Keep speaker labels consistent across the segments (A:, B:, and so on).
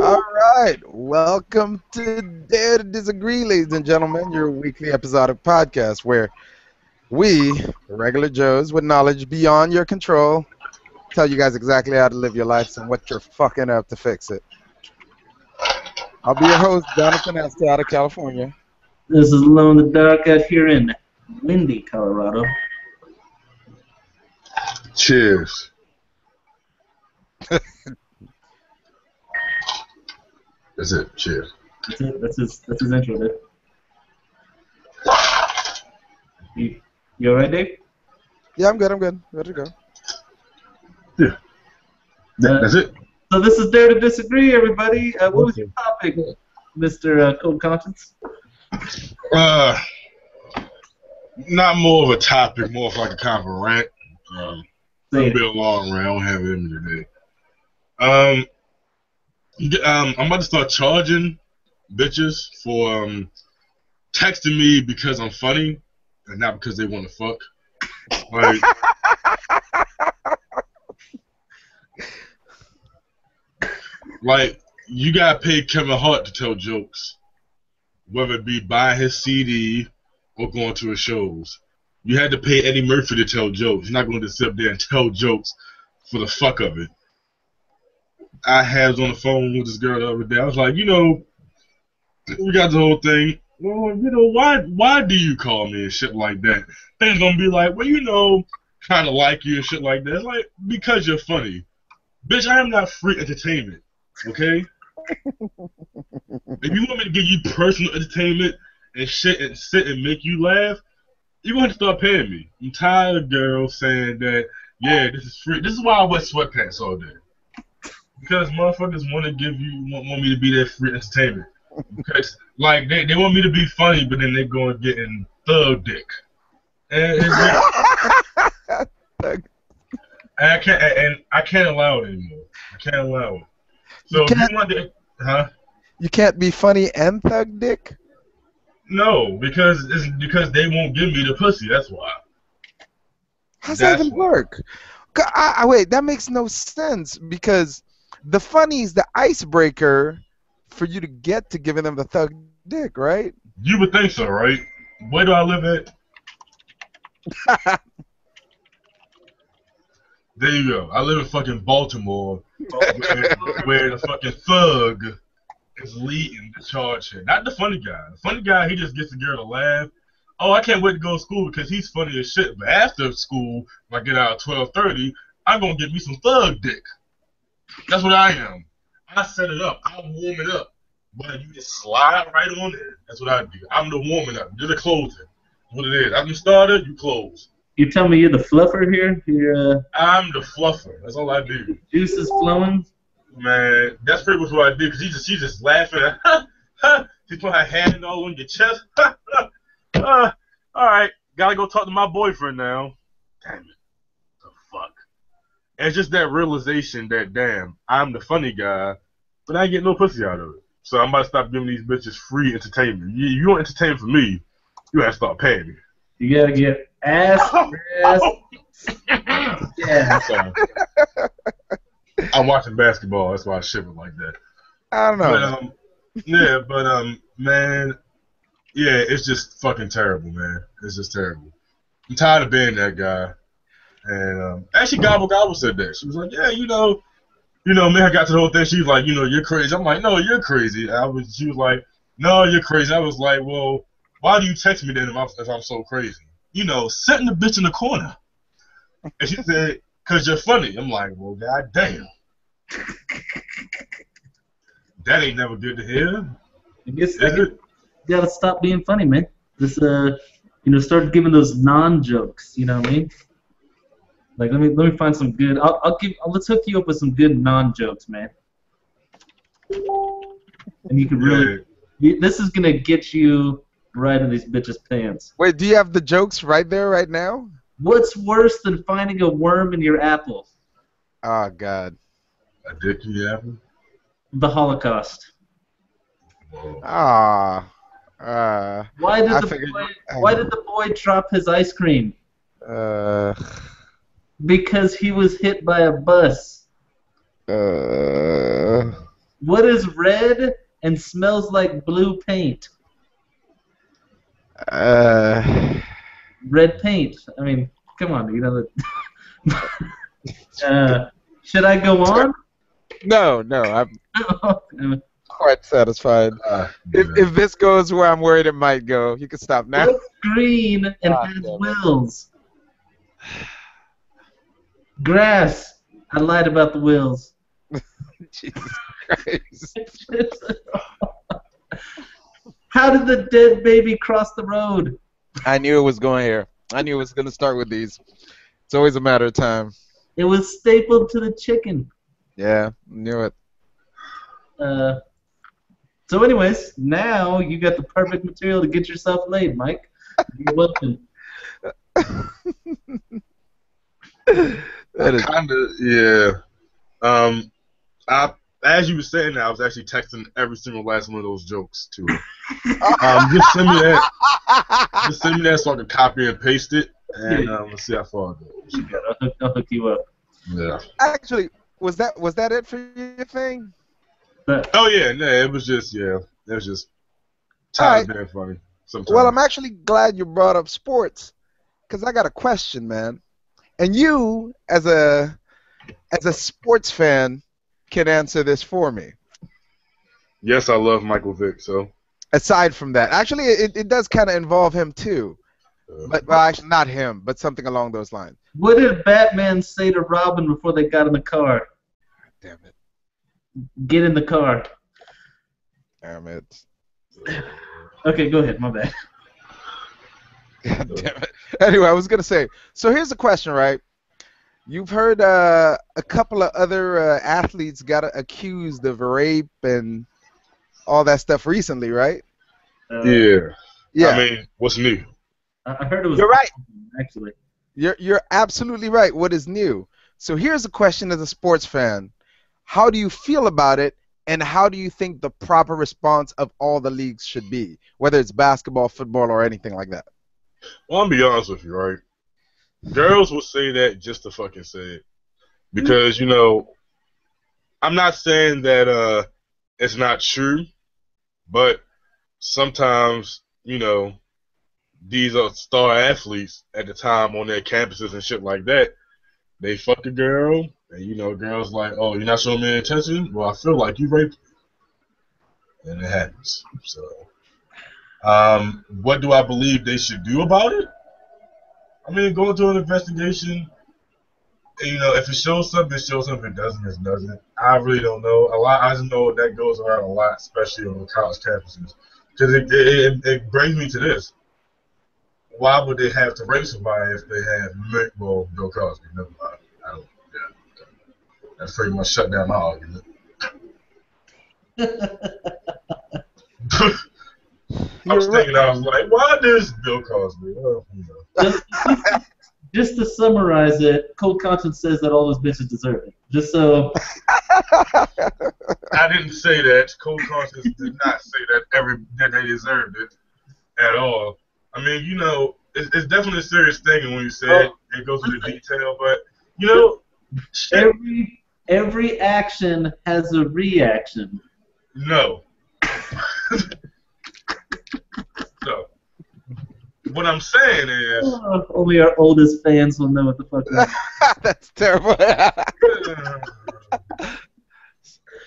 A: All right, welcome to Dare to Disagree, ladies and gentlemen, your weekly episodic podcast where we, regular Joes with knowledge beyond your control, tell you guys exactly how to live your lives and what you're fucking up to fix it. I'll be your host, Jonathan Estee out of California.
B: This is Alone in the Dark out here in windy Colorado.
C: Cheers. That's it. Cheers.
B: That's it. That's his intro, dude. You alright, Dave?
A: Yeah, I'm good. Ready to go.
C: Yeah. That's it.
B: So this is Dare to Disagree, everybody. What was your topic, Mr. Cold Conscience?
C: Not more of a topic, more of like a kind of a rant. It'll be a long rant. I don't have it in me today. I'm about to start charging bitches for texting me because I'm funny and not because they want to fuck. Like you gotta pay Kevin Hart to tell jokes, whether it be buying his CD or going to his shows. You had to pay Eddie Murphy to tell jokes. You're not going to sit up there and tell jokes for the fuck of it. I was on the phone with this girl the other day. I was like, we got the whole thing. Well, why do you call me and shit like that? Things gonna be like, well, kind of like you and shit like that. It's like, because you're funny. Bitch, I am not free entertainment, okay? If you want me to give you personal entertainment and shit and sit and make you laugh, you're going to start paying me. I'm tired of girls saying that, yeah, this is free. This is why I wear sweatpants all day. Because motherfuckers want me to be their free entertainment. Because, like, they want me to be funny, but then they're going to get in thug dick. And I can't allow it anymore. I can't allow it. So if you want to,
A: You can't be funny and thug dick?
C: No, because they won't give me the pussy. That's why.
A: How's that even work? Wait, that makes no sense because the funny's the icebreaker for you to get to giving them the thug dick, right?
C: You would think so, right? Where do I live at? There you go. I live in fucking Baltimore, where the fucking thug is leading the charge here. Not the funny guy. The funny guy, he just gets the girl to laugh. Oh, I can't wait to go to school because he's funny as shit. But after school, when I get out at 12:30, I'm going to get me some thug dick. That's what I am. I set it up. I warm it up. But you just slide right on there. That's what I do. I'm the warming up. You're the closing. What it is. I'm the starter, you close.
B: You tell me you're the fluffer here?
C: I'm the fluffer. That's all I do.
B: Juice is flowing?
C: Man, that's pretty much what I do, because she's just laughing. She's putting her hand all on your chest. Alright, gotta go talk to my boyfriend now. Damn it. The fuck? And it's just that realization that, damn, I'm the funny guy, but I ain't getting no pussy out of it. So I'm about to stop giving these bitches free entertainment. You want entertainment from me, you gotta start paying me.
B: You gotta get ass. Yeah.
C: I'm watching basketball, that's why I shiver like that.
A: I don't know.
C: Man, yeah, it's just fucking terrible, man. It's just terrible. I'm tired of being that guy. And actually, Gobble said that. She was like, yeah, man, I got to the whole thing. She was like, you're crazy. I'm like, no, you're crazy. She was like, no, you're crazy. I was like, well, why do you text me then if I'm so crazy? Setting the bitch in the corner. And she said, because you're funny. I'm like, well, goddamn. That ain't never good to hear.
B: I guess you gotta stop being funny, man. Just start giving those non-jokes. You know what I mean? Like, let me find some good. Let's hook you up with some good non-jokes, man. And you can really. This is gonna get you right in these bitches' pants.
A: Wait, do you have the jokes right there, right now?
B: What's worse than finding a worm in your apple?
A: Oh God.
C: A dick in your apple?
B: The Holocaust.
A: Ah.
B: Why did the boy drop his ice cream? Because he was hit by a bus. What is red and smells like blue paint? Red paint. I mean, come on, you know that. Should I go on?
A: No, I'm
B: Okay.
A: quite satisfied. If this goes where I'm worried it might go, you can stop now.
B: What's green and
A: Ah,
B: has
A: damn it.
B: wheels? Grass. I lied about the wheels.
A: Jesus Christ.
B: How did the dead baby cross the road?
A: I knew it was going here. I knew it was going to start with these. It's always a matter of time.
B: It was stapled to the chicken.
A: Yeah, knew it.
B: So anyways, now you got the perfect material to get yourself laid, Mike. You're welcome.
A: That is
C: Kind of, yeah. As you were saying that, I was actually texting every single last one of those jokes to her. Just send me that. Just send me that so I can copy and paste it, and let's see how far it goes.
B: I'll hook you up.
C: Yeah.
A: actually was that it for your thing?
B: But
C: Oh yeah, no, it was just times being funny sometimes.
A: Well, I'm actually glad you brought up sports, because I got a question, man. And you, as a sports fan, can answer this for me.
C: Yes, I love Michael Vick. So
A: Aside from that, actually, it does kind of involve him too. But well, actually, not him, but something along those lines.
B: what did Batman say to Robin before they got in the car?
A: Damn it.
B: Get in the car.
A: Damn it.
B: Okay, go ahead. My bad.
A: God damn it. Anyway, I was gonna say. So here's the question, right? You've heard a couple of other athletes got accused of rape and all that stuff recently, right?
C: yeah.
A: Yeah.
C: I mean, what's new?
B: I heard it was.
A: You're right.
B: Actually.
A: You're absolutely right. What is new? So here's a question as a sports fan. How do you feel about it, and how do you think the proper response of all the leagues should be, whether it's basketball, football, or anything like that?
C: Well, I'm gonna be honest with you, right? Girls will say that just to fucking say it, because I'm not saying that it's not true, but sometimes these are star athletes at the time on their campuses and shit like that. They fuck a girl, and girls like, oh, you're not showing me any attention? Well, I feel like you raped me. And it happens. So, what do I believe they should do about it? I mean, go into an investigation. If it shows something, it shows something. If it doesn't, it doesn't. I really don't know. I just know that goes around a lot, especially on college campuses. Because it brings me to this. Why would they have to rape somebody if they had Bill Cosby? Never mind. I don't. Yeah, that's pretty much shut down my argument. I was thinking, I was like, why does Bill Cosby?
B: Just to summarize it, Cold Conscience says that all those bitches deserve it. Just so.
C: I didn't say that. Cold Conscience did not say that they deserved it at all. I mean, it's definitely a serious thing, and when you say it goes into detail, but
B: every action has a reaction.
C: No. So, what I'm saying is...
B: only our oldest fans will know what the fuck that is.
A: That's terrible.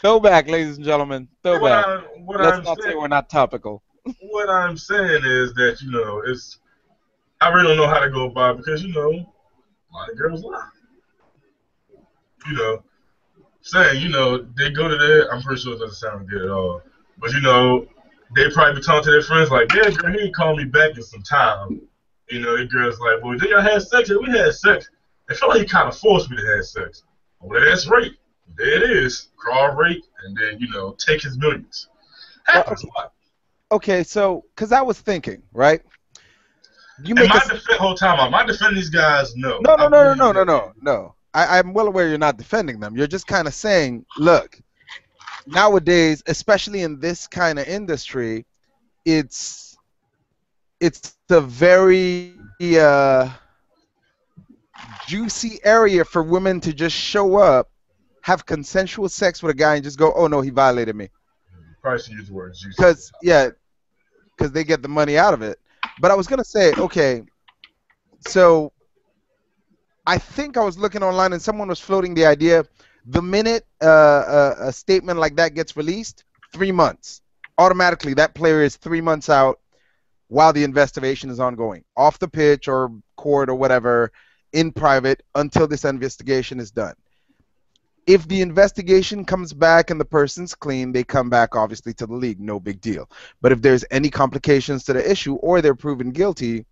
A: Throwback, ladies and gentlemen. Throwback. Let's not say we're not topical.
C: What I'm saying is that, I really don't know how to go about it because, a lot of girls lie. Saying, they go to there, I'm pretty sure it doesn't sound good at all. But, they probably be talking to their friends like, yeah, girl, he ain't called me back in some time. The girl's like, well, did y'all have sex? Yeah, we had sex. I feel like he kind of forced me to have sex. Well, that's rape. There it is. Crawl rape, and then, take his millions. Happens a lot.
A: Okay, so, because I was thinking, right?
C: Whole time, am I defending these guys? No.
A: No. I'm well aware you're not defending them. You're just kind of saying, look, nowadays, especially in this kind of industry, it's a very juicy area for women to just show up, have consensual sex with a guy and just go, oh no, he violated me.
C: Probably should use the word juicy.
A: Because they get the money out of it. But I was gonna say, okay, so I think I was looking online and someone was floating the idea: the minute a statement like that gets released, 3 months automatically that player is 3 months out while the investigation is ongoing, off the pitch or court or whatever, in private until this investigation is done. If the investigation comes back and the person's clean, they come back obviously to the league, no big deal. But if there's any complications to the issue or they're proven guilty,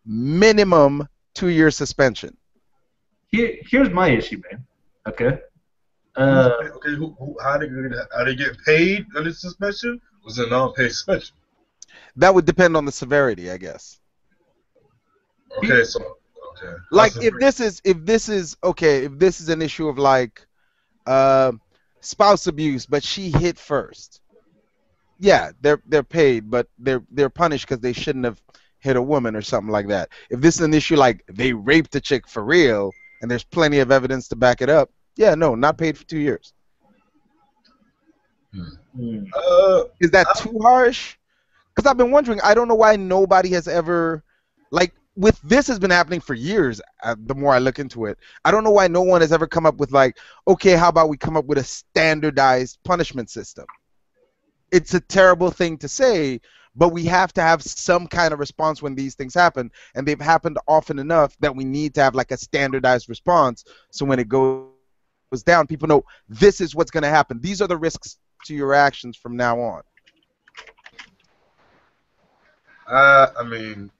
A: minimum 2-year suspension.
B: Here's my issue, man. Okay.
C: Okay. How they get paid under suspension? Was it a non-paid suspension?
A: That would depend on the severity, I guess.
C: Okay, so okay.
A: Like if this is an issue of like spouse abuse, but she hit first. Yeah, they're paid, but they're punished because they shouldn't have hit a woman or something like that. If this is an issue like they raped a chick for real and there's plenty of evidence to back it up, yeah, no, not paid for 2 years. Is that too harsh? Because I've been wondering, I don't know why nobody has ever, like, with this has been happening for years, the more I look into it. I don't know why no one has ever come up with, like, okay, how about we come up with a standardized punishment system? It's a terrible thing to say, but we have to have some kind of response when these things happen, and they've happened often enough that we need to have, like, a standardized response, so when it goes down, people know this is what's going to happen. These are the risks to your actions from now on.
C: I think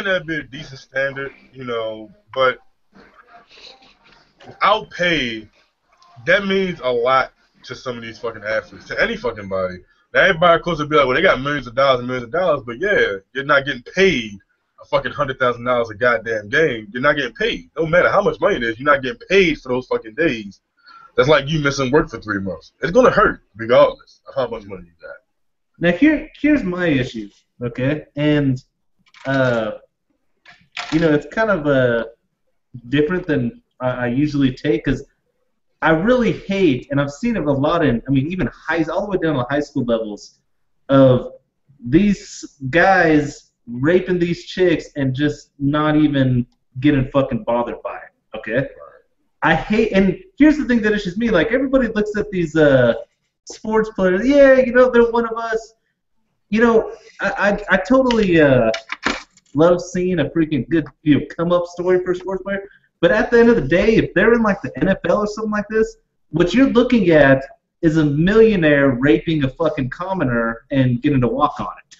C: that'd be a decent standard, you know, but without pay, that means a lot to some of these fucking athletes, to any fucking body. Now everybody, of course, would be like, well, they got millions of dollars, but yeah, you're not getting paid a fucking $100,000 a goddamn game. You're not getting paid. No matter how much money it is, you're not getting paid for those fucking days. That's like you missing work for 3 months. It's gonna hurt regardless of how much money you got.
B: Now here's my issue, okay? And it's kind of different than I usually take, because I really hate, and I've seen it a lot in, even all the way down to high school levels, of these guys raping these chicks and just not even getting fucking bothered by it, okay? I hate, and here's the thing that issues me, like, everybody looks at these sports players, yeah, they're one of us. I totally love seeing a freaking good come-up story for a sports player, but at the end of the day, if they're in, like, the NFL or something like this, what you're looking at is a millionaire raping a fucking commoner and getting to walk on it.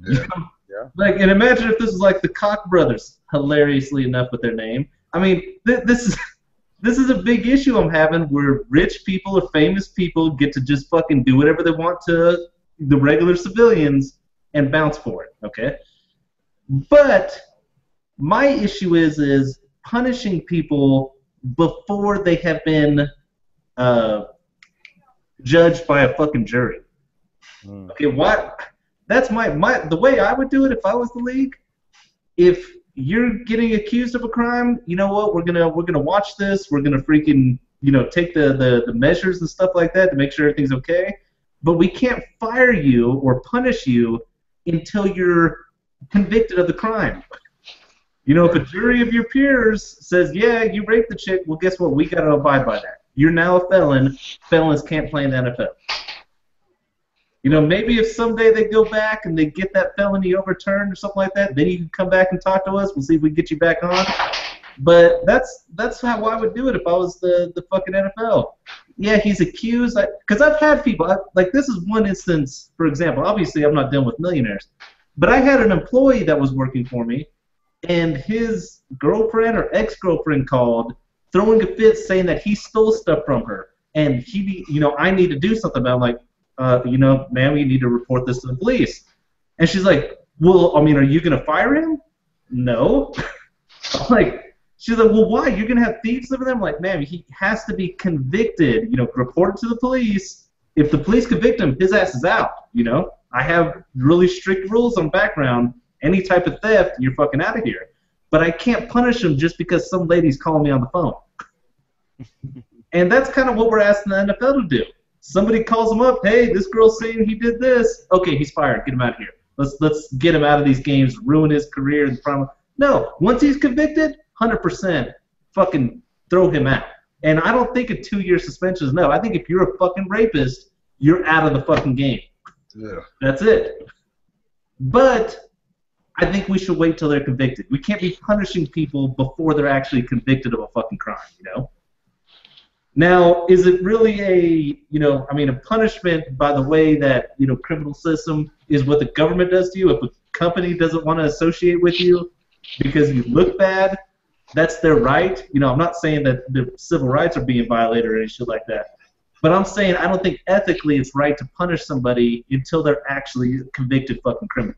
C: Yeah.
A: Yeah.
B: Like, and imagine if this was like the Koch brothers, hilariously enough with their name. This is a big issue I'm having, where rich people or famous people get to just fucking do whatever they want to the regular civilians and bounce for it, okay? But my issue is punishing people before they have been judged by a fucking jury. Okay, what? That's the way I would do it if I was the league. If you're getting accused of a crime, you know what? We're gonna watch this. We're gonna freaking take the measures and stuff like that to make sure everything's okay. But we can't fire you or punish you until you're convicted of the crime. If a jury of your peers says, yeah, you raped the chick, well, guess what? We got to abide by that. You're now a felon. Felons can't play in the NFL. Maybe if someday they go back and they get that felony overturned or something like that, then you can come back and talk to us. We'll see if we can get you back on. But that's how I would do it if I was the fucking NFL. Yeah, he's accused. Because I've had people, like, this is one instance, for example. Obviously, I'm not dealing with millionaires. But I had an employee that was working for me, and his girlfriend or ex-girlfriend called, throwing a fit, saying that he stole stuff from her. And I need to do something about it. I'm like, ma'am, you need to report this to the police. And she's like, well, are you going to fire him? No. I'm like, she's like, well, why? You're going to have thieves living there? I'm like, ma'am, he has to be convicted, reported to the police. If the police convict him, his ass is out, I have really strict rules on background. Any type of theft, you're fucking out of here. But I can't punish him just because some lady's calling me on the phone. And that's kind of what we're asking the NFL to do. Somebody calls him up, hey, this girl's saying he did this. Okay, he's fired. Get him out of here. Let's get him out of these games, ruin his career. No, once he's convicted, 100% fucking throw him out. And I don't think a 2-year suspension is no. I think if you're a fucking rapist, you're out of the fucking game.
C: Yeah.
B: That's it. But I think we should wait till they're convicted. We can't be punishing people before they're actually convicted of a fucking crime, you know? Now, is it really a punishment by the way that, criminal system is what the government does to you? If a company doesn't want to associate with you because you look bad, that's their right. I'm not saying that the civil rights are being violated or any shit like that. But I'm saying I don't think ethically it's right to punish somebody until they're actually a convicted fucking criminal.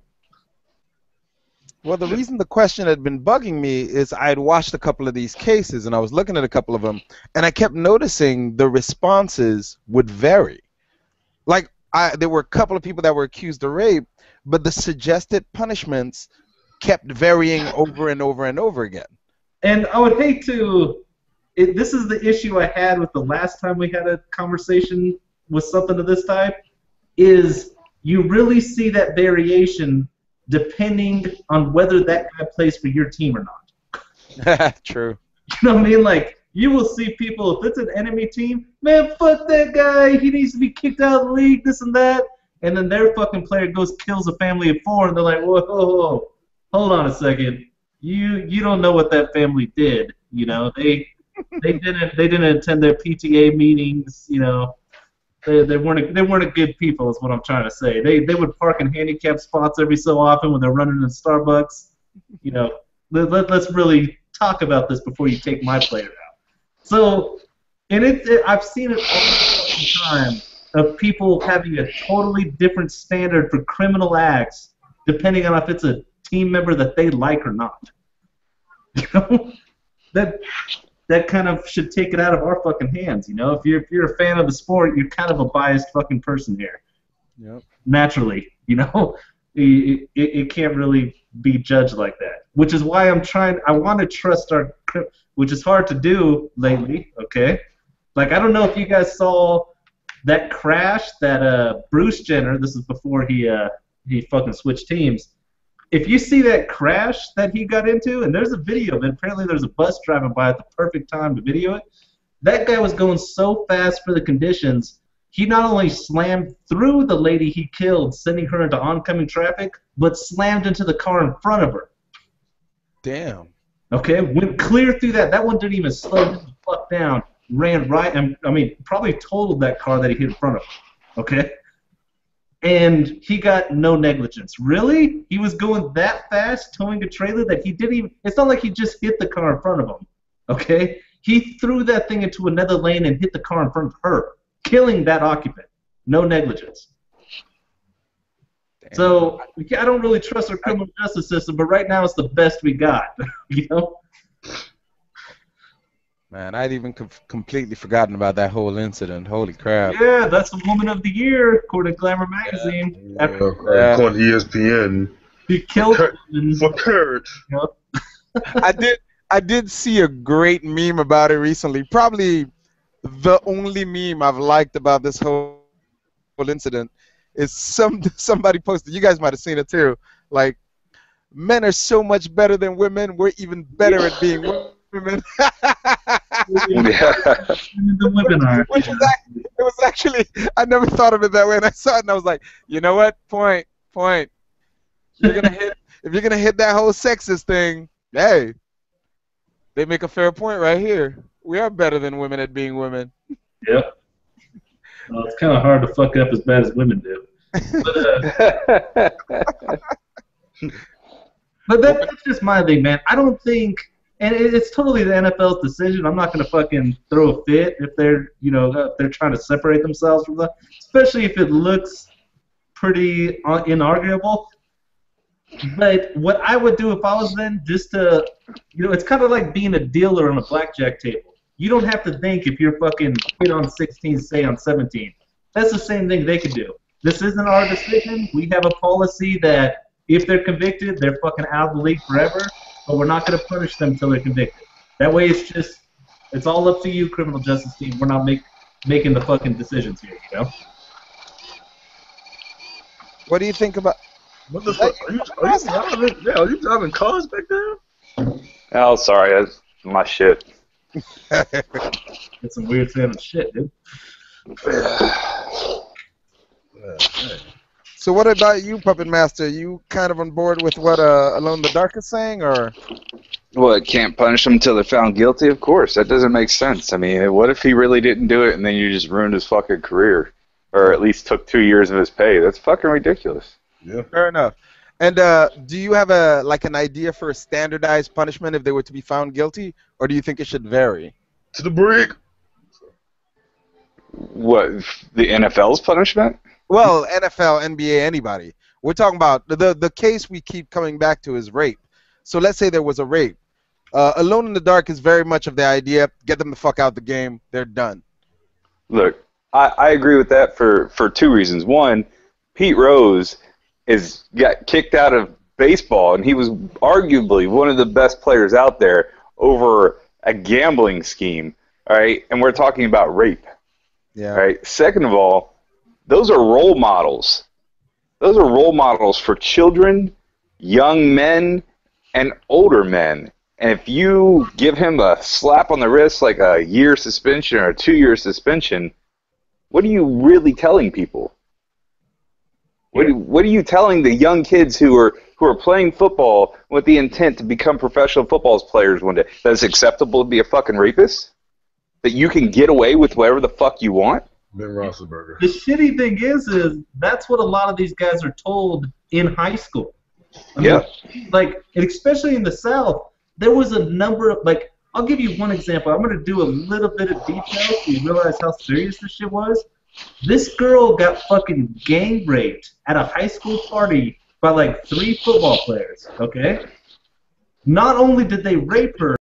A: Well, the reason the question had been bugging me is I had watched a couple of these cases, and I was looking at a couple of them, and I kept noticing the responses would vary. Like, there were a couple of people that were accused of rape, but the suggested punishments kept varying over and over and over again.
B: And I would hate to... this is the issue I had with the last time we had a conversation with something of this type, is you really see that variation depending on whether that guy plays for your team or not.
A: True.
B: You know what I mean? Like, you will see people, if it's an enemy team, man, fuck that guy, he needs to be kicked out of the league, this and that, and then their fucking player goes kills a family of 4, and they're like, whoa, hold on a second. You don't know what that family did, They didn't attend their PTA meetings, They weren't a good people, is what I'm trying to say. They would park in handicapped spots every so often when they're running in Starbucks. Let's really talk about this before you take my player out. So, and I've seen it all the time of people having a totally different standard for criminal acts depending on if it's a team member that they like or not. That kind of should take it out of our fucking hands, If you're a fan of the sport, you're kind of a biased fucking person here.
A: Yep.
B: Naturally, it can't really be judged like that. Which is why I want to trust which is hard to do lately, okay? Like, I don't know if you guys saw that crash that Bruce Jenner, this is before he fucking switched teams. If you see that crash that he got into, and there's a video of it, apparently there's a bus driving by at the perfect time to video it, that guy was going so fast for the conditions, he not only slammed through the lady he killed, sending her into oncoming traffic, but slammed into the car in front of her.
A: Damn.
B: Okay, went clear through that. That one didn't even slow the fuck down. Ran right, and probably totaled that car that he hit in front of. Okay? And he got no negligence. Really? He was going that fast, towing a trailer, that he didn't even... It's not like he just hit the car in front of him. Okay? He threw that thing into another lane and hit the car in front of her, killing that occupant. No negligence. Damn. So, I don't really trust our criminal justice system, but right now it's the best we got.
A: Man, I'd even completely forgotten about that whole incident. Holy crap.
B: Yeah, that's the Woman of the Year, according to Glamour Magazine.
C: According to ESPN.
B: He killed
C: for Kurt.
A: I did see a great meme about it recently. Probably the only meme I've liked about this whole incident is somebody posted, you guys might have seen it too, like, men are so much better than women, we're even better at being women.
B: The women are.
A: It was actually, I never thought of it that way, and I saw it and I was like, you know what? Point. If you're gonna hit that whole sexist thing, hey, they make a fair point right here. We are better than women at being women.
B: Yep. Well, it's kind of hard to fuck up as bad as women do. But that's just my thing, man. I don't think. And it's totally the NFL's decision. I'm not going to fucking throw a fit if they're, they're trying to separate themselves from that, especially if it looks pretty inarguable. But what I would do if I was them, just to, it's kind of like being a dealer on a blackjack table. You don't have to think if you're fucking hit on 16, say on 17. That's the same thing they could do. This isn't our decision. We have a policy that if they're convicted, they're fucking out of the league forever. But we're not going to punish them until they're convicted. That way it's just It's all up to you, criminal justice team. We're not making the fucking decisions here, you know?
A: What do you think about?
C: What the fuck? Are you driving cars back there?
D: Oh, sorry, that's my shit.
B: It's some weird sounding shit, dude.
A: So what about you, Puppet Master? You kind of on board with what Alone in the Dark is saying, or?
D: What, can't punish them until they're found guilty? Of course, that doesn't make sense. I mean, what if he really didn't do it and then you just ruined his fucking career? Or at least took 2 years of his pay? That's fucking ridiculous.
C: Yeah.
A: Fair enough. And do you have an idea for a standardized punishment if they were to be found guilty, or do you think it should vary?
C: To the brick.
D: What, the NFL's punishment?
A: Well, NFL, NBA, anybody. We're talking about the case we keep coming back to is rape. So let's say there was a rape. Alone in the Dark is very much of the idea, get them the fuck out the game, they're done.
D: Look, I agree with that for 2 reasons. One, Pete Rose got kicked out of baseball, and he was arguably one of the best players out there over a gambling scheme, all right? And we're talking about rape,
A: Yeah.
D: all right? Second of all, those are role models. Those are role models for children, young men, and older men. And if you give him a slap on the wrist like a year suspension or a 2-year suspension, what are you really telling people? What are you telling the young kids who are playing football with the intent to become professional football players one day? That it's acceptable to be a fucking rapist? That you can get away with whatever the fuck you want?
C: Ben Roethlisberger.
B: The shitty thing is that's what a lot of these guys are told in high school. I mean, like, and especially in the South, there was a number of, like, I'll give you one example. I'm going to do a little bit of detail so you realize how serious this shit was. This girl got fucking gang raped at a high school party by like 3 football players, okay? Not only did they rape her,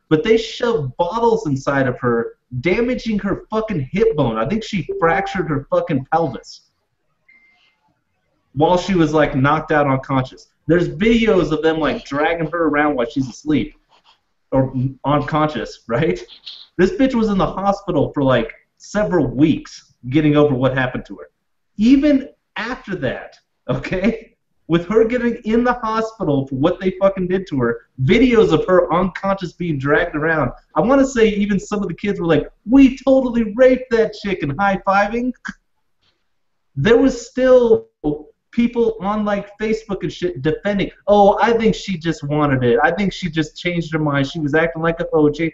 B: but they shoved bottles inside of her, damaging her fucking hip bone. I think she fractured her fucking pelvis while she was like knocked out unconscious. There's videos of them like dragging her around while she's asleep or unconscious, right? This bitch was in the hospital for like several weeks getting over what happened to her. Even after that, okay, with her getting in the hospital for what they fucking did to her, videos of her unconscious being dragged around, I want to say even some of the kids were like, we totally raped that chick, and high-fiving. There was still people on like Facebook and shit defending, oh, I think she just wanted it. I think she just changed her mind. She was acting like a OJ.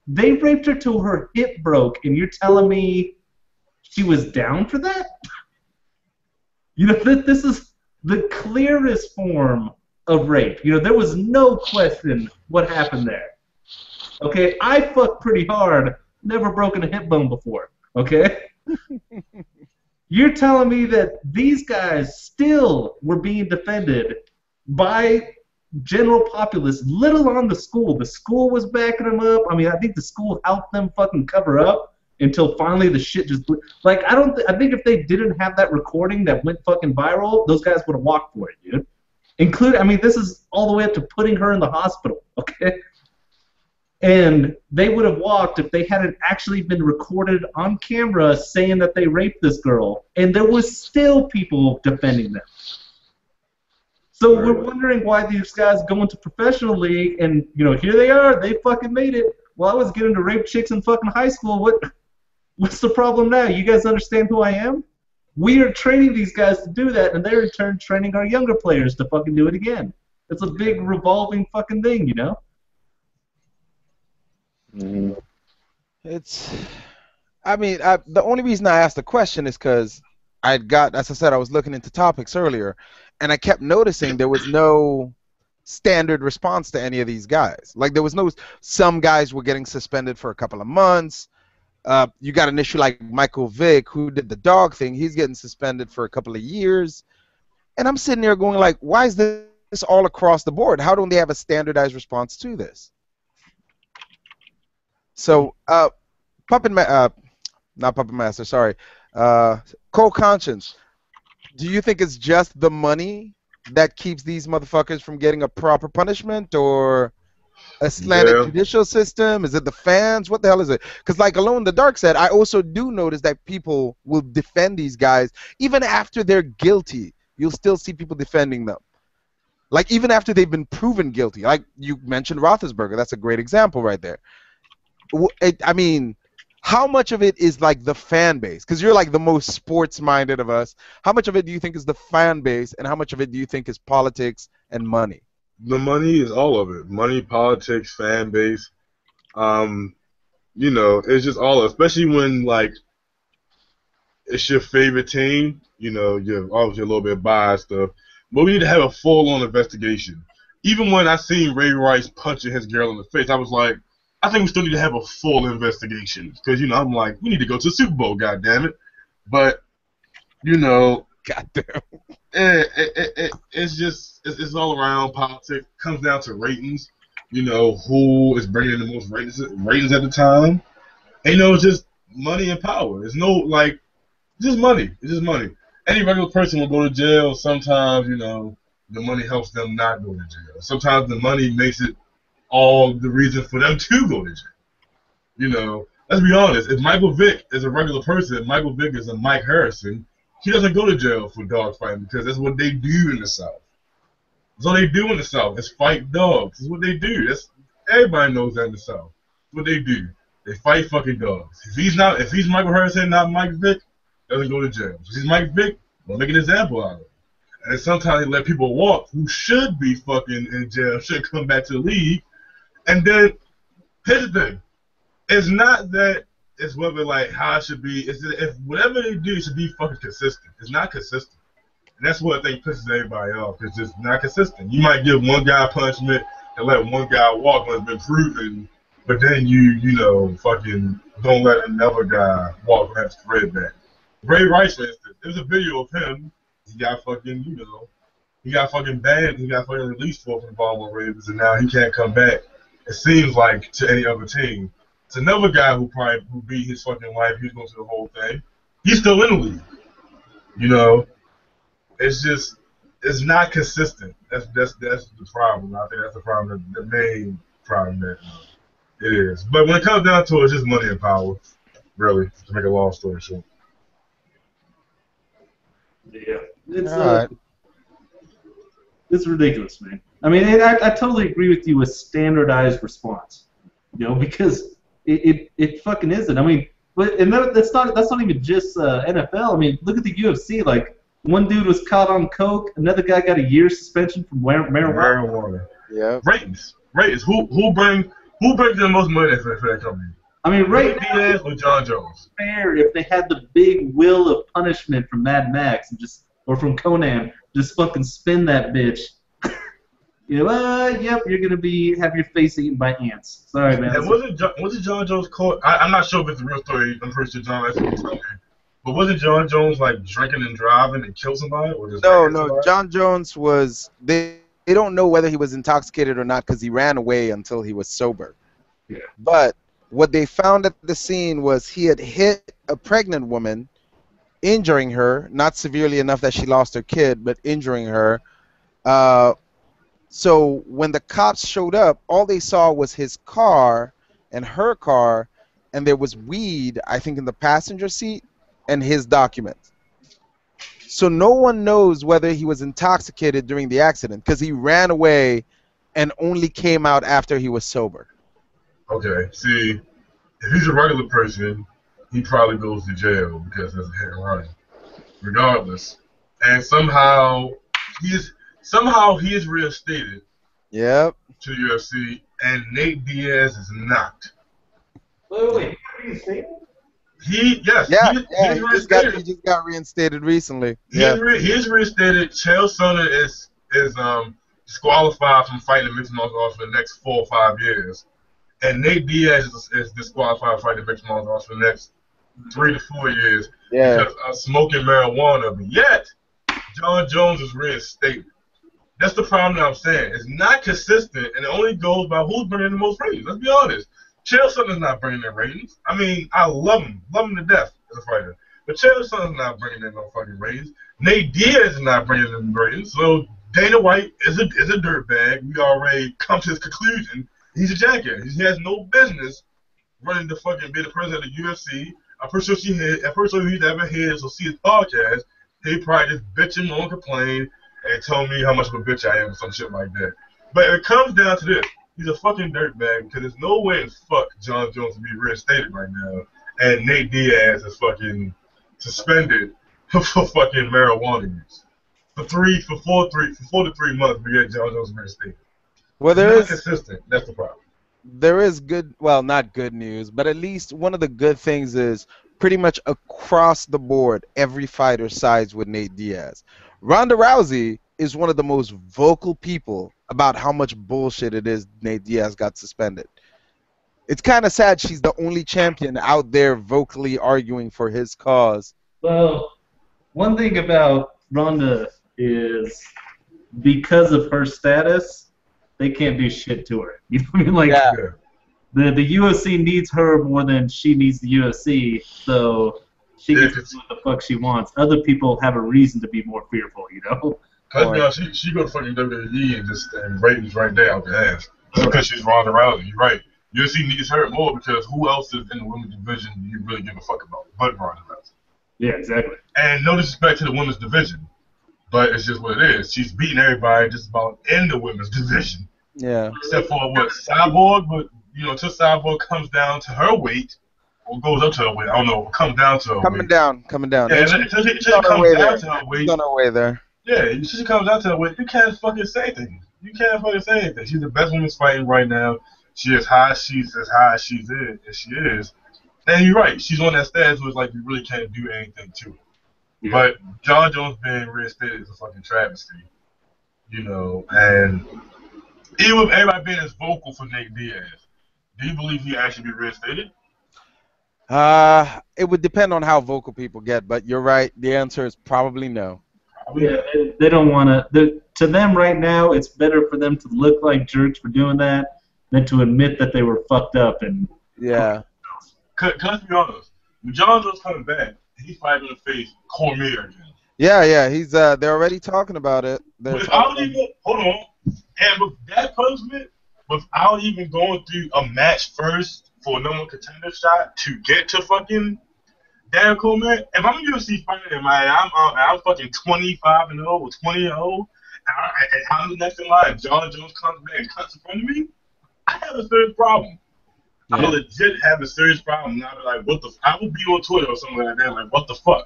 B: They raped her till her hip broke, and you're telling me she was down for that? You know, this is the clearest form of rape. You know, there was no question what happened there. Okay, I fucked pretty hard, never broken a hip bone before. Okay? You're telling me that these guys still were being defended by general populace, little on the school. The school was backing them up. I mean, I think the school helped them fucking cover up until finally the shit just blew. Like, I think if they didn't have that recording that went fucking viral, those guys would have walked for it, dude. I mean, this is all the way up to putting her in the hospital, okay? And they would have walked if they hadn't actually been recorded on camera saying that they raped this girl. And there was still people defending them. So we're wondering why these guys go into professional league and, you know, here they are, they fucking made it. Well, I was getting to rape chicks in fucking high school. What's the problem now? You guys understand who I am? We are training these guys to do that, and they're in turn training our younger players to fucking do it again. It's a big revolving fucking thing, you know?
A: I mean, the only reason I asked the question is because as I said, I was looking into topics earlier, and I kept noticing there was no standard response to any of these guys. Like, there was no, some guys were getting suspended for a couple of months. You got an issue like Michael Vick, who did the dog thing. He's getting suspended for a couple of years. And I'm sitting there going, like, why is this all across the board? How don't they have a standardized response to this? So, not Puppet Master, sorry. Cold Conscience, do you think it's just the money that keeps these motherfuckers from getting a proper punishment, or a slanted
C: Yeah.
A: judicial system? Is it the fans? What the hell is it? Because like Alone in the Dark said, I also do notice that people will defend these guys even after they're guilty. You'll still see people defending them. Like even after they've been proven guilty. Like you mentioned Roethlisberger. That's a great example right there. I mean, how much of it is like the fan base? Because you're like the most sports-minded of us. How much of it do you think is the fan base, and how much of it do you think is politics and money?
C: The money is all of it. Money, politics, fan base. You know, it's just all of it. Especially when like it's your favorite team. You know, you're obviously a little bit biased stuff. But we need to have a full-on investigation. Even when I seen Ray Rice punching his girl in the face, I was like, I think we still need to have a full investigation. Because, you know, I'm like, we need to go to the Super Bowl, goddammit. But, you know,
A: Goddamn.
C: it's just, it's all around politics. It comes down to ratings. You know, who is bringing in the most ratings at the time. And, you know, it's just money and power. It's no, like, it's just money. It's just money. Any regular person will go to jail. Sometimes, you know, the money helps them not go to jail. Sometimes the money makes it all the reason for them to go to jail. You know, let's be honest. If Michael Vick is a regular person, Michael Vick is a Mike Harrison, he doesn't go to jail for dog fighting because that's what they do in the South. That's all they do in the South is fight dogs. That's what they do. Everybody knows that in the South. That's what they do. They fight fucking dogs. If he's Michael Harrison, not Mike Vick, doesn't go to jail. If he's Mike Vick, they'll make an example out of it. And sometimes they let people walk who should be fucking in jail, should come back to the league. And then, here's the thing. It's not that it's whether, like, how it should be. It's that if whatever they do should be fucking consistent. It's not consistent. And that's what I think pisses everybody off. It's just not consistent. You might give one guy punishment and let one guy walk when it's been proven, but then you know, fucking don't let another guy walk and have his thread back. Ray Rice, for instance, there's a video of him. He got fucking, you know, he got fucking banned. He got fucking released from the Baltimore Ravens, and now he can't come back. It seems like to any other team. It's another guy who beat his fucking wife. He's going through the whole thing. He's still in the league. You know, it's just it's not consistent. That's the problem. I think that's the problem. The main problem that it is. But when it comes down to it, it's just money and power. Really, to make a long story short.
B: Yeah, it's
A: All right.
B: it's ridiculous, man. I mean, I totally agree with you with standardized response, you know, because it fucking isn't. I mean, that's not even just NFL. I mean, look at the UFC. Like, one dude was caught on coke, another guy got a year suspension from marijuana.
A: Yeah.
C: Ratings. Who brings the most money for that company?
B: I mean, right
C: Nate
B: now,
C: Diaz or John Jones?
B: fair if they had the big will of punishment from Mad Max and or from Conan, just fucking spin that bitch. You know, yep, you're gonna have your face eaten by ants. Sorry, man.
C: And wasn't John Jones caught? I'm not sure if it's a real story. I'm pretty sure John actually told me. But wasn't John Jones like drinking and driving and killed somebody, or just
A: No,
C: somebody?
A: John Jones was. They don't know whether he was intoxicated or not because he ran away until he was sober.
B: Yeah.
A: But what they found at the scene was he had hit a pregnant woman, injuring her, not severely enough that she lost her kid, but injuring her. So when the cops showed up, all they saw was his car and her car, and there was weed, I think, in the passenger seat, and his documents. So no one knows whether he was intoxicated during the accident because he ran away and only came out after he was sober.
C: Okay, see, if he's a regular person, he probably goes to jail because that's a hit and run, regardless. And somehow he is reinstated
A: Yep.
C: to the UFC, and Nate Diaz is not.
B: Wait.
C: He
A: Yeah,
C: is
A: he
C: reinstated.
A: just got reinstated recently.
C: He is reinstated. Chael Sonnen is disqualified from fighting mixed martial arts for the next 4 or 5 years. And Nate Diaz is disqualified from fighting mixed martial arts for the next 3 to 4 years because of smoking marijuana. But yet, John Jones is reinstated. That's the problem that I'm saying. It's not consistent, and it only goes by who's bringing the most ratings. Let's be honest. Chael Sonnen's not bringing in ratings. I mean, I love him to death as a fighter. But Chael Sonnen's not bringing in no fucking ratings. Nate Diaz is not bringing in ratings. So Dana White is a dirtbag. We already come to this conclusion. He's a jackass. He has no business running the fucking be the president of the UFC. I'm pretty sure he's ever hears or see his podcast. He probably just bitch him on, complain, and tell me how much of a bitch I am or some shit like that. But it comes down to this. He's a fucking dirtbag because there's no way in fuck John Jones to be reinstated right now. And Nate Diaz is fucking suspended for fucking marijuana use. For 4 to 3 months, we get John Jones reinstated.
A: Well,
C: He's not consistent. That's the problem.
A: there is good, well, not good news, but at least one of the good things is pretty much across the board, every fighter sides with Nate Diaz. Ronda Rousey is one of the most vocal people about how much bullshit it is Nate Diaz got suspended. It's kind of sad she's the only champion out there vocally arguing for his cause.
B: Well, one thing about Ronda is because of her status, they can't do shit to her. You know what I mean? Like,
A: Yeah.
B: the UFC needs her more than she needs the UFC, so she gets to do what the fuck she wants. Other people have a reason to be more fearful, you know?
C: Cause now she go to fucking WWE and ratings right there out the ass. Because she's Ronda Rousey. You're right. UFC needs her more because who else is in the women's division you really give a fuck about but Ronda Rousey?
B: Yeah, exactly.
C: And no disrespect to the women's division, but it's just what it is. She's beating everybody just about in the women's division.
A: Yeah.
C: Except for Cyborg, but until Cyborg comes down to her weight, or goes up to her weight, I don't know, comes down to her weight.
A: Coming down.
C: Yeah,
A: She's
C: until she
A: on her
C: comes
A: way
C: down
A: there.
C: to her weight.
A: She's on her way there.
C: Yeah, until she comes down to her weight, you can't fucking say things. You can't fucking say anything. She's the best woman fighting right now. She is high. She's as high as she is. And you're right. She's on that status where it's like you really can't do anything to her.
B: Yeah.
C: But John Jones being reinstated is a fucking travesty. And even with everybody being as vocal for Nate Diaz, do you believe he actually be reinstated?
A: It would depend on how vocal people get, but you're right. The answer is probably no.
B: Yeah, they don't want to. To them right now, it's better for them to look like jerks for doing that than to admit that they were fucked up. And
A: Yeah.
C: Cause let's be honest, when John Jones coming back, he's probably gonna face Cormier again.
A: Yeah. He's they're already talking about it.
C: Without even and with that punishment, without even going through a match first for a number one contender shot to get to fucking Darren Coleman, if I'm a UFC fighter and I'm fucking 25-0 or 20-0, and I'm the next in line, John Jones comes back and cuts in front of me, I have a serious problem.
A: Yeah.
C: I legit have a serious problem. And I'll be like, what the? I will be on Twitter or something like that, like, what the fuck?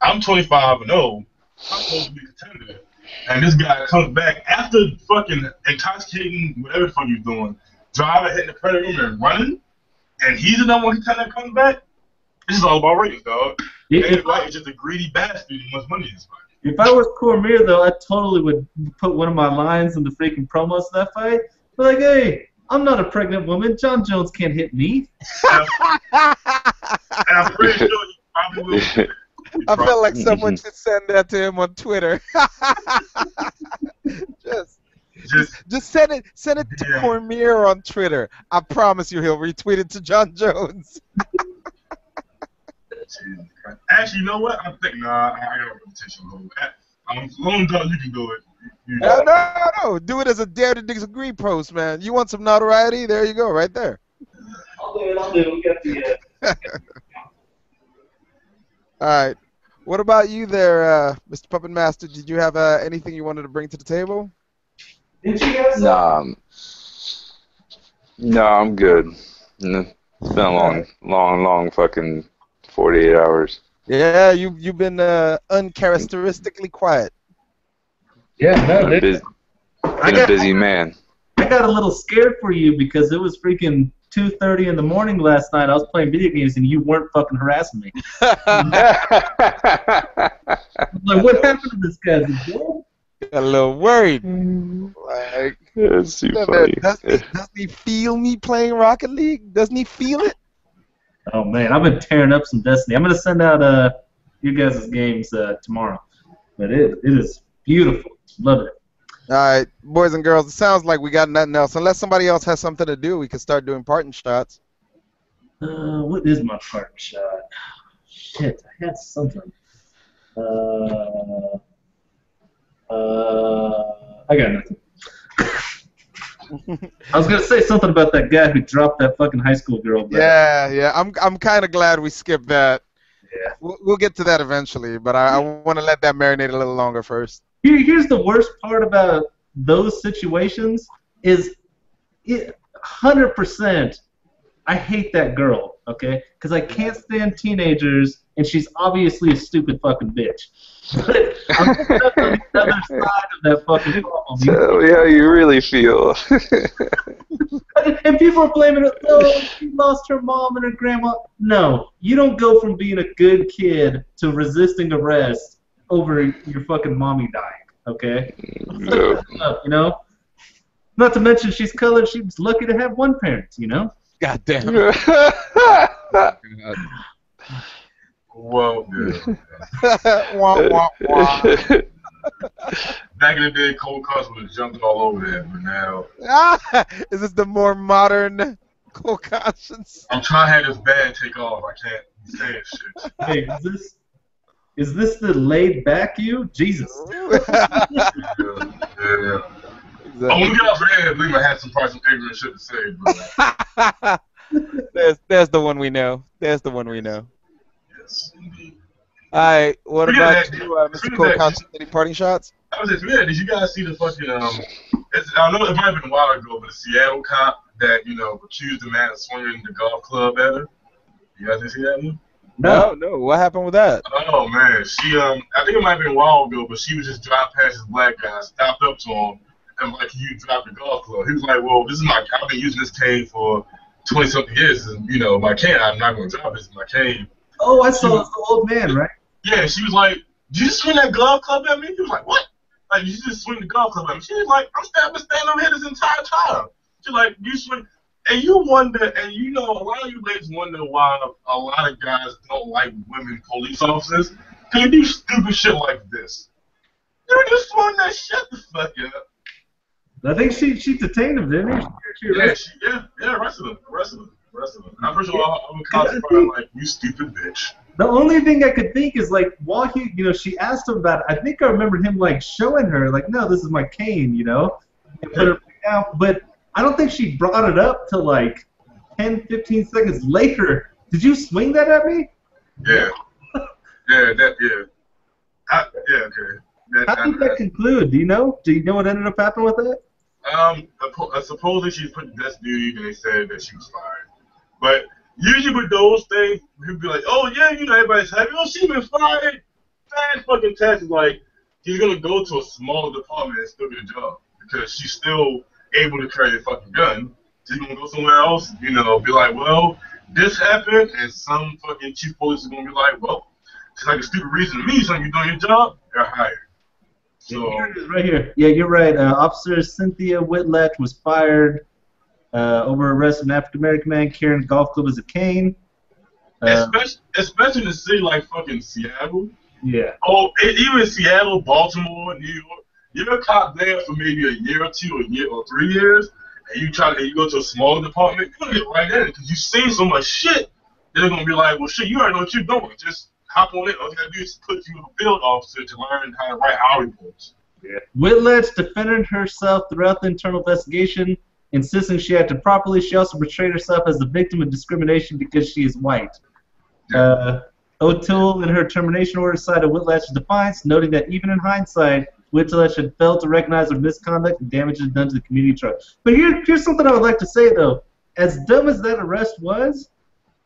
C: I'm 25-0. I'm supposed to be a contender. And this guy comes back after fucking intoxicating whatever the fuck he's doing, driving, hitting the credit room and running, and he's the number one contender that comes back. This is all about ratings, dog. It's just a greedy bastard who wants money in this fight.
B: if I was Cormier, though, I totally would put one of my lines in the freaking promos of that fight. Be like, hey, I'm not a pregnant woman. John Jones can't hit me.
C: And I'm pretty sure he probably will.
A: I felt like someone should send that to him on Twitter. just send it to Cormier on Twitter. I promise you he'll retweet it to John Jones.
C: Actually, you know what? I think, I got a reputation a little bit. Long dog, you can do it.
A: No. Do it as a Dare to Disagree post, man. You want some notoriety? There you go, right there.
B: I'll do it. We got the...
A: All right. What about you there, Mr. Puppet Master? Did you have anything you wanted to bring to the table?
B: Did you have some?
D: No, I'm good. It's been a long fucking 48 hours.
A: Yeah, you've been uncharacteristically quiet.
B: Yeah, no,
D: Been a busy man.
B: I got a little scared for you because it was freaking 2:30 in the morning last night. I was playing video games and you weren't fucking harassing me. I'm like, what happened to this guy? Is he dead?
A: Got a little worried. Like,
D: That's too funny.
A: doesn't he feel me playing Rocket League? Doesn't he feel it?
B: Oh man, I've been tearing up some Destiny. I'm gonna send out you guys' games tomorrow. But it is beautiful. Love it.
A: All right, boys and girls, it sounds like we got nothing else. Unless somebody else has something to do, we can start doing parting shots.
B: What is my parting shot? Shit, I had something. I got nothing. I was gonna say something about that guy who dropped that fucking high school girl. But
A: Yeah. I'm kind of glad we skipped that.
B: Yeah.
A: We'll get to that eventually, but I want to let that marinate a little longer first.
B: Here's the worst part about those situations is 100%. I hate that girl, okay? Because I can't stand teenagers, and she's obviously a stupid fucking bitch. But I'm stuck on the other side of that fucking problem.
D: Tell me how you really feel.
B: And people are blaming her. Oh, she lost her mom and her grandma. No, you don't go from being a good kid to resisting arrest over your fucking mommy dying, okay?
D: No.
B: You know? Not to mention she's colored. She was lucky to have one parent, you know?
A: God damn.
C: Well, yeah.
A: Wah, wah, wah.
C: Back in the day, Cold Cuts would have jumped all over that, but now
A: Is this the more modern Cold Conscience?
C: I'm trying to have this band take off. I can't say shit.
B: Hey, is this the laid back you? Jesus.
C: Yeah. Oh, when we get off air, I believe I had some ignorant shit to say, but
A: There's the one we know. There's the one we know.
C: yes, indeed.
A: All right, what
C: Speaking
A: about
C: of that,
A: you, Mr. Cold Conscience? Any parting shots?
C: I was just, man, did you guys see the fucking, I know it might have been a while ago, but the Seattle cop that, accused the man of swinging the golf club at her? You guys didn't see that one?
A: No. What happened with that?
C: Oh, man, she, I think it might have been a while ago, but she was just driving past this black guy, stopped up to him, and like, you dropped the golf club. He was like, well, I've been using this cane for 20-something years, and, my cane, I'm not going to drop this, my cane.
B: Oh, I saw the old man, right?
C: Yeah, she was like, did you just swing that golf club at me? He was like, what? Like, you just swing the golf club at me. She was like, I've been standing over here this entire time. She's like, you swing. And you wonder, and a lot of you ladies wonder why a lot of guys don't like women police officers. Because you do stupid shit like this. You just swung that shit the fuck up.
B: I think she detained him, didn't she?
C: Arrested him. I'm pretty sure I'm a constantly like, you stupid bitch.
B: The only thing I could think is, like, while he, she asked him about it, I think I remember him, like, showing her, like, no, this is my cane, and put her back down. But I don't think she brought it up till, like, 10, 15 seconds later. Did you swing that at me?
C: Yeah. Okay.
B: How did that conclude? Do you know? Do you know what ended up happening with that?
C: Supposedly she put desk duty, and they said that she was fired. But usually with those things, people be like, oh yeah, everybody's happy. Oh, she's been fired. Bad fucking test is like, he's gonna go to a smaller department and still get a job because she's still able to carry a fucking gun. She's gonna go somewhere else, be like, well, this happened, and some fucking chief police is gonna be like, well, it's like a stupid reason to me, so you're doing your job, you're hired. So
B: here it is, right here. Yeah, you're right. Officer Cynthia Whitlatch was fired over arrest of an African American man carrying a golf club as a cane.
C: Especially in a city like fucking Seattle.
B: Yeah.
C: Oh, even Seattle, Baltimore, New York. You're a cop there for maybe a year or two, or 3 years, and you go to a smaller department, you're gonna get right in it because you've seen so much shit. They're gonna be like, well, shit, you already know what you're doing. Just hop on it. All you gotta do is put you in a field officer to learn how to write our reports.
B: Yeah. Whitlatch defended herself throughout the internal investigation, insisting she acted properly. She also portrayed herself as the victim of discrimination because she is white. O'Toole, in her termination order, cited Whitlatch's defiance, noting that even in hindsight, Whitlatch had failed to recognize her misconduct and damages done to the community trust. But here's something I would like to say, though. As dumb as that arrest was,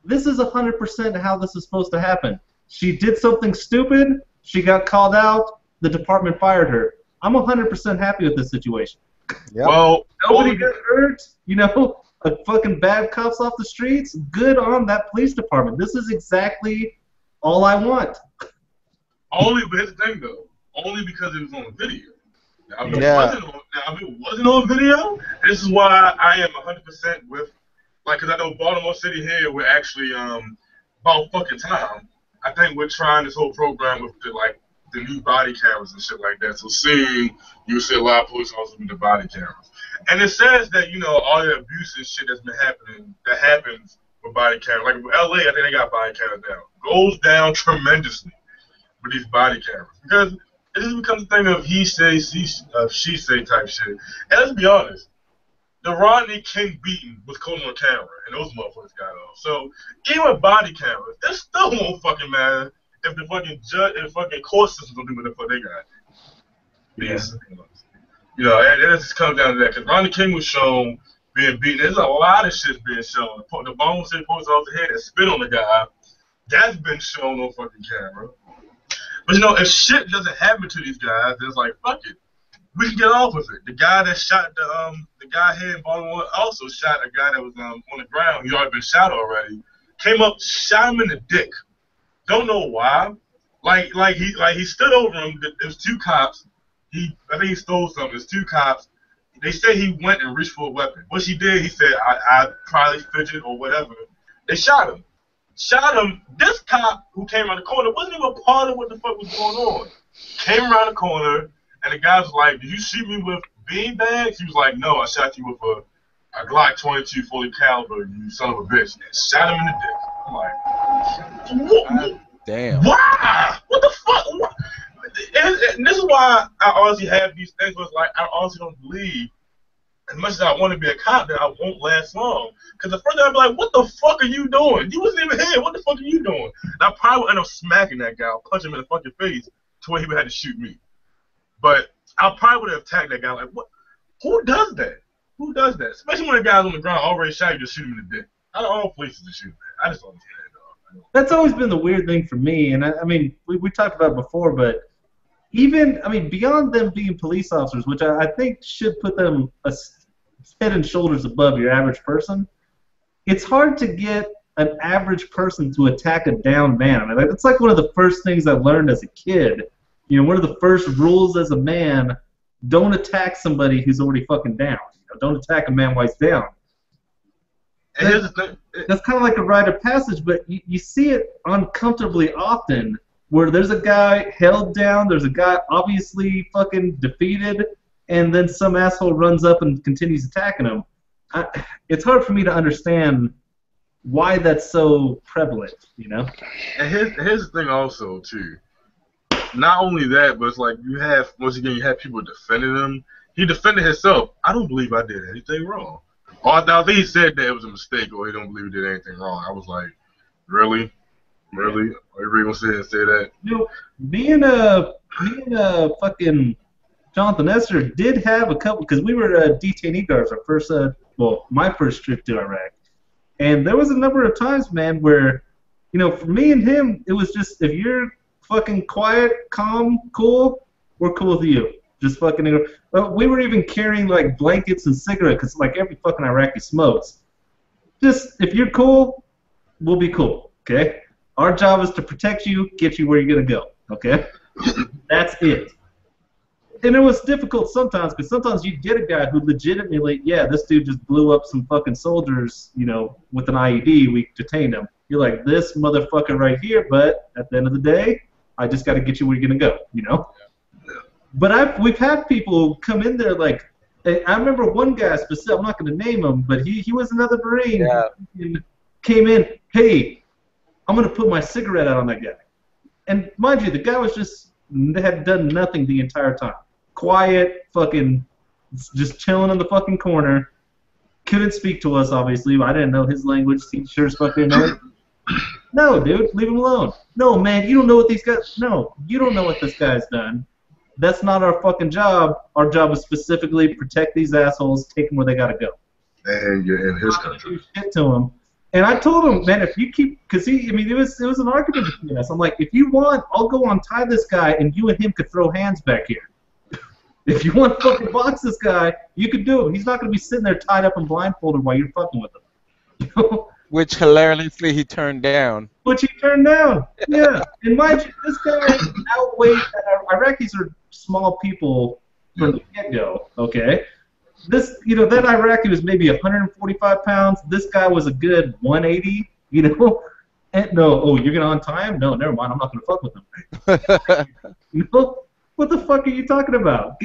B: this is 100% how this is supposed to happen. She did something stupid, she got called out, the department fired her. I'm 100% happy with this situation.
A: Yep.
C: Well,
B: Nobody got hurt, a fucking bad cops off the streets. Good on that police department. This is exactly all I want.
C: but here's the thing though, only because it was on video. Now, if it wasn't on video, this is why I am 100% with, because I know Baltimore City here, we're actually about fucking time. I think we're trying this whole program with the new body cameras and shit like that. So you see a lot of police officers with the body cameras. And it says that, all the abuse and shit that's been happening, that happens with body cameras. Like with LA, I think they got body cameras now. Goes down tremendously with these body cameras. Because it just becomes a thing of he say, she say type shit. And let's be honest, the Rodney King beating was caught on camera, and those motherfuckers got off. So even with body cameras, it still won't fucking matter if the fucking judge and the fucking court system don't do what the fuck they got.
B: Yeah.
C: You know, and it just comes down to that. Because Rodney King was shown being beaten. There's a lot of shit being shown. The bone shit pulls off the head and spit on the guy. That's been shown on fucking camera. But you know, if shit doesn't happen to these guys, it's like, fuck it. We can get off with it. The guy that shot the guy here in Baltimore also shot a guy that was on the ground. He already been shot already. Came up, shot him in the dick. Don't know why. Like he stood over him. There's two cops. I think he stole something. There's two cops. They say he went and reached for a weapon. What he did, he said, I probably fidget or whatever. They shot him. This cop who came around the corner wasn't even a part of what the fuck was going on. Came around the corner, and the guy was like, did you shoot me with beanbags? He was like, no, I shot you with a Glock 22 fully caliber, you son of a bitch. And shot him in the dick. I'm like, what?
A: Damn.
C: Why? What the fuck? What? And this is why I honestly have these things where it's like, I honestly don't believe, as much as I want to be a cop, that I won't last long. Because the first time I'd be like, what the fuck are you doing? You wasn't even here. What the fuck are you doing? And I probably would end up smacking that guy or punch him in the fucking face to where he would have to shoot me. But I probably would have attacked that guy like, what? Who does that? Who does that? Especially when the guy's on the ground already shot you, just shoot him in the dick. Out of all places to shoot him. I just don't understand it, dog.
B: That's always been the weird thing for me, and I mean, we talked about it before, but even, I mean, beyond them being police officers, which I think should put them a head and shoulders above your average person, it's hard to get an average person to attack a downed man. I mean, it's like one of the first things I learned as a kid. You know, one of the first rules as a man, don't attack somebody who's already fucking down. You know, don't attack a man while he's down.
C: And here's the thing.
B: That's kind of like a rite of passage, but you see it uncomfortably often where there's a guy held down, there's a guy obviously fucking defeated, and then some asshole runs up and continues attacking him. It's hard for me to understand why that's so prevalent, you know?
C: And here's the thing also, too. Not only that, but it's like you have, once again, you have people defending him. He defended himself. I don't believe I did anything wrong. Or I think he said that it was a mistake, or he don't believe he did anything wrong. I was like, really? Really? Are you really going to say that?
B: You know, me and fucking Jonathan Esther did have a couple, because we were detainee guards our first, my first trip to Iraq. And there was a number of times, man, where, you know, for me and him, it was just, if you're fucking quiet, calm, cool, we're cool with you. Just fucking, we were even carrying, like, blankets and cigarettes, because, like, every fucking Iraqi smokes. Just, if you're cool, we'll be cool, okay? Our job is to protect you, get you where you're going to go, okay? That's it. And it was difficult sometimes, because sometimes you'd get a guy who legitimately, yeah, this dude just blew up some fucking soldiers, you know, with an IED, we detained him. You're like, this motherfucker right here, but at the end of the day, I just got to get you where you're going to go, you know? But we've had people come in there like, I remember one guy specifically, I'm not going to name him, but he was another Marine.
A: Yeah.
B: And came in, hey, I'm going to put my cigarette out on that guy. And mind you, the guy was just, had done nothing the entire time. Quiet, fucking, just chilling in the fucking corner. Couldn't speak to us, obviously. I didn't know his language. He sure as fuck didn't know it. No, dude, leave him alone. No, man, you don't know what these guys, no, you don't know what this guy's done. That's not our fucking job. Our job is specifically protect these assholes, take them where they gotta go.
C: And you're in his country.
B: Shit to him. And I told him, man, if you keep, because it was an argument between us. I'm like, if you want, I'll go untie this guy, and you and him could throw hands back here. If you want to fucking box this guy, you could do it. He's not going to be sitting there tied up and blindfolded while you're fucking with him. You know?
A: Which hilariously he turned down.
B: Which he turned down. Yeah. And mind you, this guy outweighed. Iraqis are small people from the get-go. Okay. This, you know, that Iraqi was maybe 145 pounds. This guy was a good 180. You know. And no, oh, you're gonna untie him? No, never mind. I'm not gonna fuck with him. You know. What the fuck are you talking about?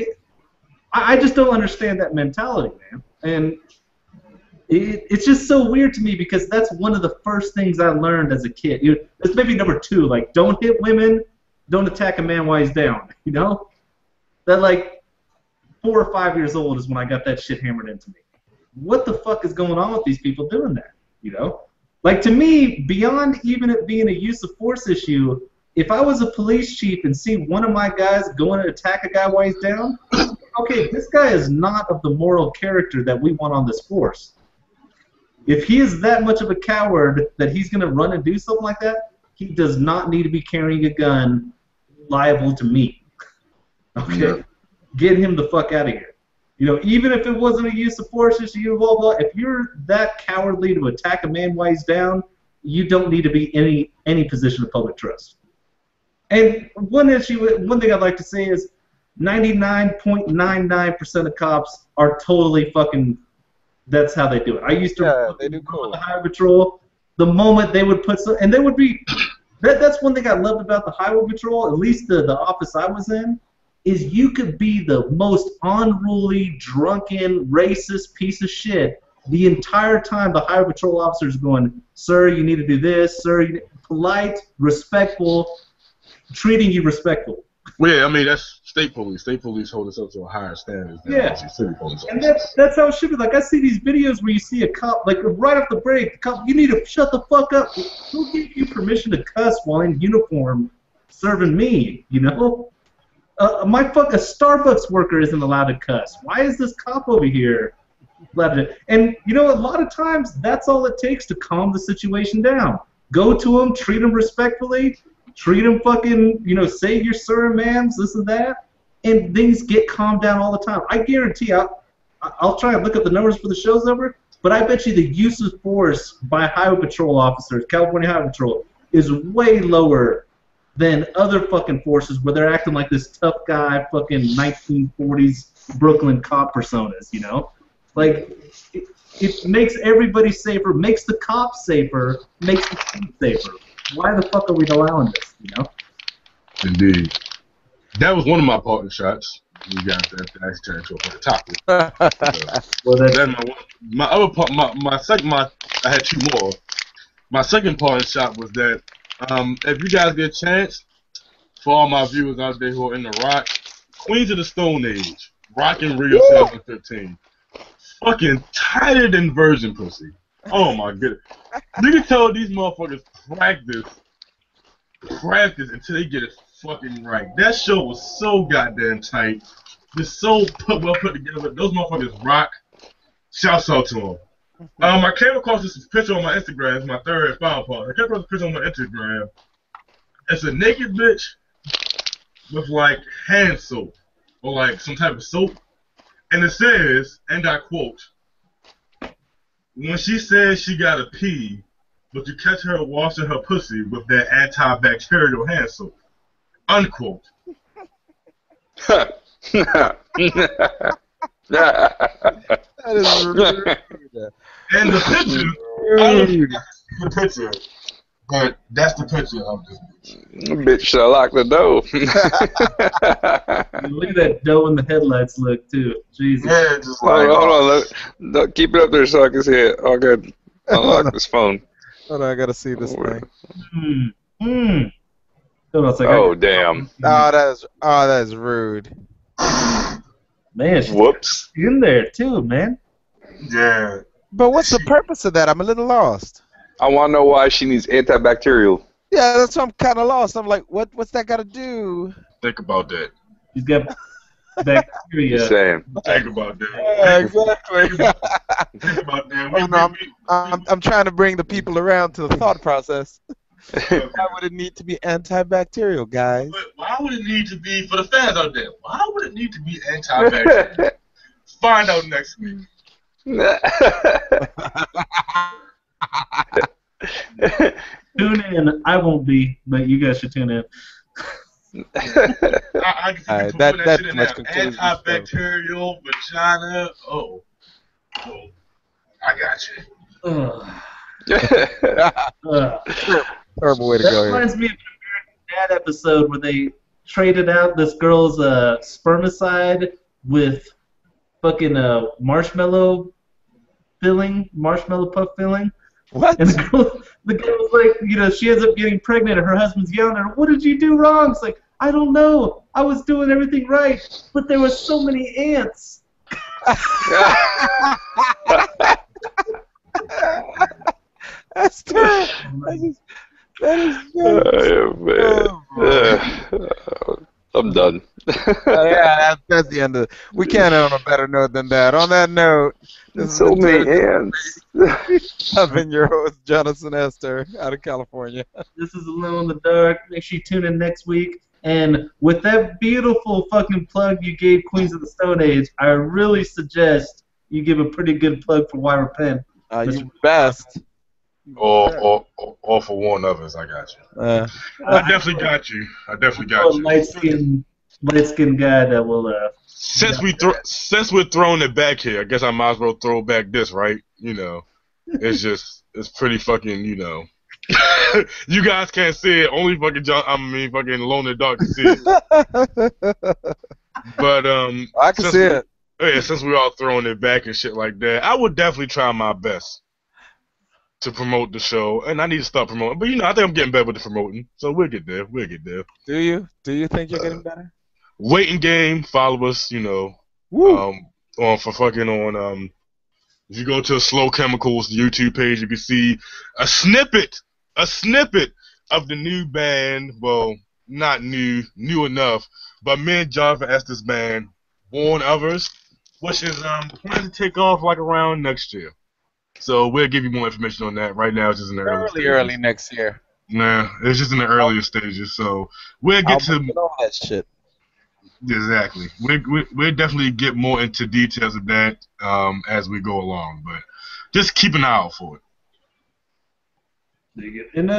B: I just don't understand that mentality, man. And it's just so weird to me because that's one of the first things I learned as a kid. It's maybe number 2, like, don't hit women, don't attack a man while he's down, you know? That, like, 4 or 5 years old is when I got that shit hammered into me. what the fuck is going on with these people doing that? You know, like to me, beyond even it being a use of force issue, if I was a police chief and see one of my guys going to attack a guy while he's down, okay, this guy is not of the moral character that we want on this force. If he is that much of a coward that he's going to run and do something like that, he does not need to be carrying a gun liable to me. Okay? Yeah. Get him the fuck out of here. You know, even if it wasn't a use of force issue, blah, blah, if you're that cowardly to attack a man while he's down, you don't need to be in any position of public trust. And one thing I'd like to say is 99.99% of cops are totally fucking, that's how they do it. I used to
A: they do cool.
B: The highway patrol. The moment they would put some, and they would be, that's one thing I loved about the highway patrol, at least the office I was in, is you could be the most unruly, drunken, racist piece of shit. The entire time the highway patrol officers going, sir, you need to do this, sir, polite, respectful, treating you respectful.
C: Well, yeah, I mean, that's state police. State police hold us up to a higher standard than city police.
B: And that's how it should be. Like, I see these videos where you see a cop, like, right off the break, the cop, you need to shut the fuck up. Who gave you permission to cuss while in uniform serving me, you know? A Starbucks worker isn't allowed to cuss. Why is this cop over here allowed to? And, you know, a lot of times, that's all it takes to calm the situation down. Go to him, treat him respectfully, treat him fucking, you know, say your sir, ma'ams, this and that, and things get calmed down all the time. I guarantee I'll try and look up the numbers for the show's over, but I bet you the use of force by highway patrol officers, California Highway Patrol, is way lower than other fucking forces where they're acting like this tough guy, fucking 1940s Brooklyn cop personas, you know? Like, it makes everybody safer, makes the cops safer, makes the police safer. Why the fuck are we allowing this, you know?
C: Indeed. That was one of my partner shots. We got that actually turned into a funny topic.
B: Well,
C: then my other part, I had two more. My second partner shot was that if you guys get a chance, for all my viewers out there who are in the rock, Queens of the Stone Age, Rock in Rio 2015, fucking tighter than virgin pussy. Oh my goodness. You can tell these motherfuckers practice until they get it fucking right. That show was so goddamn tight. Just so well put together. Those motherfuckers rock. Shouts out to them. I came across this picture on my Instagram. It's my third and final part. I came across this picture on my Instagram. It's a naked bitch with like hand soap or like some type of soap. And it says, and I quote, when she says she gotta pee, but you catch her washing her pussy with that antibacterial hand soap. Unquote.
A: That is rude.
C: And the picture, I don't know the picture, but that's the picture of this bitch.
D: Bitch should lock the door.
B: Look at that dough in the headlights look, too. Jesus.
C: Yeah, just like...
D: Hold on, keep it up there so I can see it. Oh, good. Unlock this phone.
A: Hold on, I gotta see this thing.
D: Oh, damn.
A: That is rude.
B: Man, she's
D: Whoops.
B: in there, too, man.
C: Yeah.
A: But what's the purpose of that? I'm a little lost.
D: I want to know why she needs antibacterial.
A: Yeah, that's why I'm kind of lost. I'm like, what's that got to do?
C: Think about that.
B: She's got bacteria.
D: Same.
C: Think about that.
A: Yeah, exactly.
C: Think about that.
A: I'm trying to bring the people around to the thought process. Why would it need to be antibacterial, guys?
C: But why would it need to be, for the fans out there, why would it need to be antibacterial? Find out next week.
B: Tune in. I won't be, but you guys should tune in.
C: I can
A: Alright,
C: put
A: that
C: shit in
A: much
C: there.
A: concludes the
C: Antibacterial vagina. Oh, I got you.
A: Terrible way to
B: That
A: go here.
B: reminds me of the Dad episode where they traded out this girl's spermicide with fucking marshmallow puff filling.
A: What?
B: And the girl was like, you know, she ends up getting pregnant and her husband's yelling at her, what did you do wrong? It's like, I don't know. I was doing everything right, but there were so many ants.
A: That's terrible. That is
D: I'm done.
A: yeah, that's the end of it. We can't end on a better note than that. On that note, this
D: So
A: is
D: many hands.
A: I've been your host, Jonathan Esther, out of California.
B: This is Alone in the Dark. Make sure you tune in next week. And with that beautiful fucking plug you gave Queens of the Stone Age, I really suggest you give a pretty good plug for Why Repent.
A: You best.
C: All for one of us, I got you. I definitely got you.
B: Light-skinned guy that will.
C: Since we're throwing it back here, I guess I might as well throw back this, right? You know, it's pretty fucking, you know. You guys can't see it. Only fucking fucking Alone in the Dark can see it. But
A: I can see it.
C: Yeah, since we're all throwing it back and shit like that, I would definitely try my best to promote the show, and I need to start promoting. But you know, I think I'm getting better with the promoting, so we'll get there.
A: Do you? Do you think you're getting better?
C: Waiting game. Follow us. You know, if you go to Slow Chemicals YouTube page, you can see a snippet of the new band. Well, not new enough, but me and Jonathan Esther's band, Born Others, which is going to take off like around next year. So we'll give you more information on that. Right now, it's just in the
A: early next year.
C: Nah, it's just in the earlier stages. So we'll get to
A: all that shit.
C: Exactly. We'll definitely get more into details of that as we go along. But just keep an eye out for it.
B: And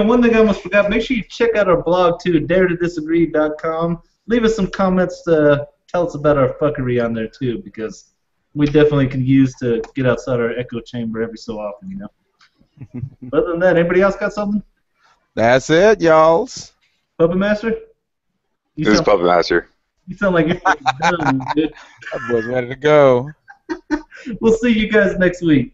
B: one thing I almost forgot. Make sure you check out our blog too, daretodisagree.com. Leave us some comments to tell us about our fuckery on there too, because we definitely can use to get outside our echo chamber every so often, you know. But other than that, anybody else got something?
A: That's it, y'alls.
B: Puppet Master?
D: This is Puppet Master.
B: You sound like you're fucking done, dude.
A: That boy's ready to go.
B: We'll see you guys next week.